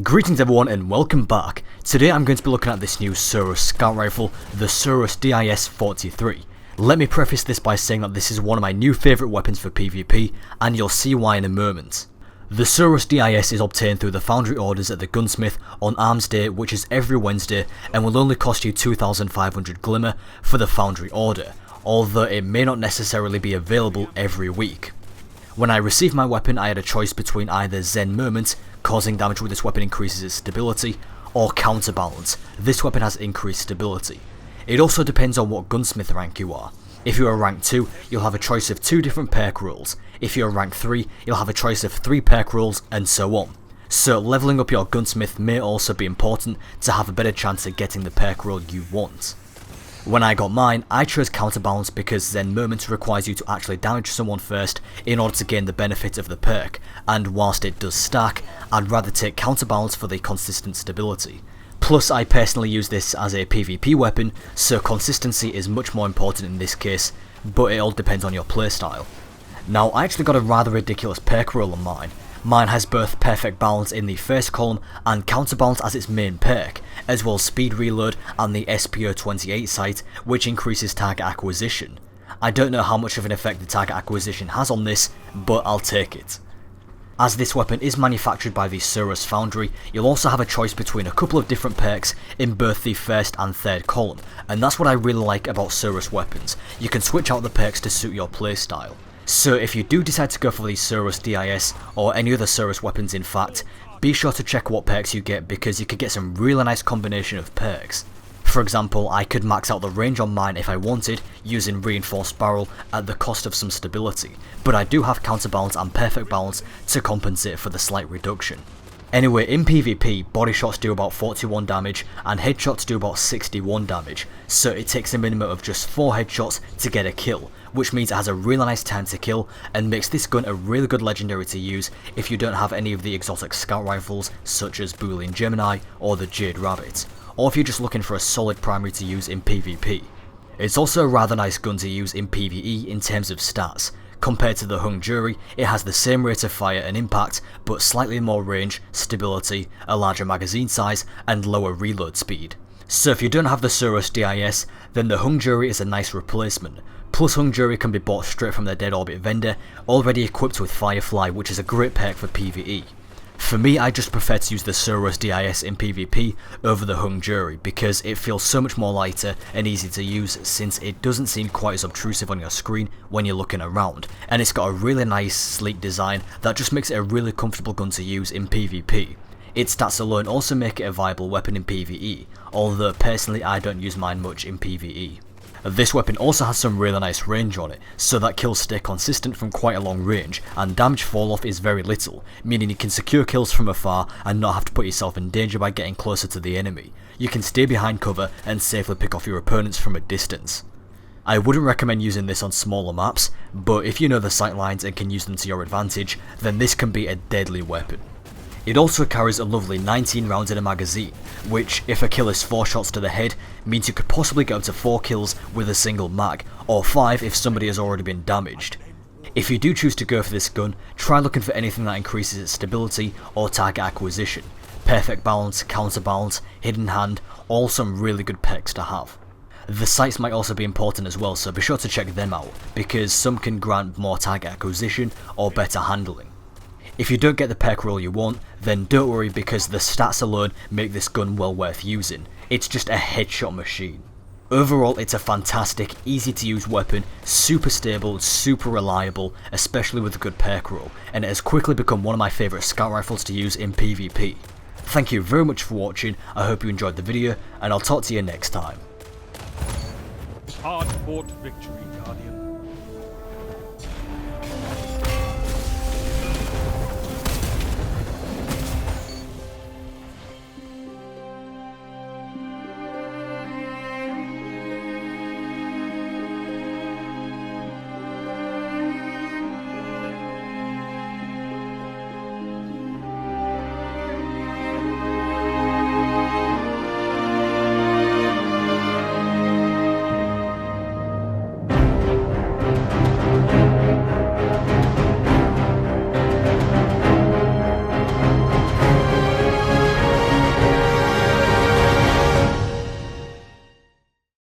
Greetings everyone and welcome back. Today I'm going to be looking at this new SUROS scout rifle, the SUROS DIS-43. Let me preface this by saying that this is one of my new favourite weapons for PvP, and you'll see why in a moment. The SUROS DIS is obtained through the foundry orders at the gunsmith on Arms Day, which is every Wednesday, and will only cost you 2,500 glimmer for the foundry order, although it may not necessarily be available every week. When I received my weapon, I had a choice between either Zen Moment, causing damage with this weapon increases its stability, or Counterbalance. This weapon has increased stability. It also depends on what gunsmith rank you are. If you are rank 2, you'll have a choice of 2 different perk rules. If you are rank 3, you'll have a choice of 3 perk rules, and so on. So leveling up your gunsmith may also be important to have a better chance at getting the perk rule you want. When I got mine, I chose Counterbalance because Zen Moment requires you to actually damage someone first in order to gain the benefit of the perk, and whilst it does stack, I'd rather take Counterbalance for the consistent stability. Plus, I personally use this as a PvP weapon, so consistency is much more important in this case, but it all depends on your playstyle. Now, I actually got a rather ridiculous perk roll on mine. Mine has both Perfect Balance in the first column and Counterbalance as its main perk, as well as Speed Reload and the SPO-28 sight, which increases target acquisition. I don't know how much of an effect the target acquisition has on this, but I'll take it. As this weapon is manufactured by the SUROS foundry, you'll also have a choice between a couple of different perks in both the first and third column, and that's what I really like about SUROS weapons. You can switch out the perks to suit your playstyle. So if you do decide to go for the SUROS DIS, or any other SUROS weapons in fact, be sure to check what perks you get because you could get some really nice combination of perks. For example, I could max out the range on mine if I wanted, using Reinforced Barrel at the cost of some stability, but I do have Counterbalance and Perfect Balance to compensate for the slight reduction. Anyway, in PvP, body shots do about 41 damage and headshots do about 61 damage, so it takes a minimum of just 4 headshots to get a kill, which means it has a really nice time to kill and makes this gun a really good legendary to use if you don't have any of the exotic scout rifles such as Boolean Gemini or the Jade Rabbit, or if you're just looking for a solid primary to use in PvP. It's also a rather nice gun to use in PvE in terms of stats. Compared to the Hung Jury, it has the same rate of fire and impact, but slightly more range, stability, a larger magazine size, and lower reload speed. So if you don't have the SUROS DIS, then the Hung Jury is a nice replacement. Plus Hung Jury can be bought straight from their Dead Orbit vendor, already equipped with Firefly, which is a great perk for PvE. For me, I just prefer to use the SUROS DIS in PvP over the Hung Jury because it feels so much more lighter and easy to use since it doesn't seem quite as obtrusive on your screen when you're looking around, and it's got a really nice sleek design that just makes it a really comfortable gun to use in PvP. Its stats alone also make it a viable weapon in PvE, although personally I don't use mine much in PvE. This weapon also has some really nice range on it, so that kills stay consistent from quite a long range, and damage fall off is very little, meaning you can secure kills from afar and not have to put yourself in danger by getting closer to the enemy. You can stay behind cover and safely pick off your opponents from a distance. I wouldn't recommend using this on smaller maps, but if you know the sightlines and can use them to your advantage, then this can be a deadly weapon. It also carries a lovely 19 rounds in a magazine, which, if a kill is 4 shots to the head, means you could possibly get up to 4 kills with a single mag, or 5 if somebody has already been damaged. If you do choose to go for this gun, try looking for anything that increases its stability or target acquisition. Perfect Balance, Counterbalance, Hidden Hand, all some really good perks to have. The sights might also be important as well, so be sure to check them out, because some can grant more target acquisition or better handling. If you don't get the perk roll you want, then don't worry because the stats alone make this gun well worth using. It's just a headshot machine. Overall, it's a fantastic, easy to use weapon, super stable, super reliable, especially with a good perk roll, and it has quickly become one of my favourite scout rifles to use in PvP. Thank you very much for watching, I hope you enjoyed the video, and I'll talk to you next time. Hard-fought victory, Guardian.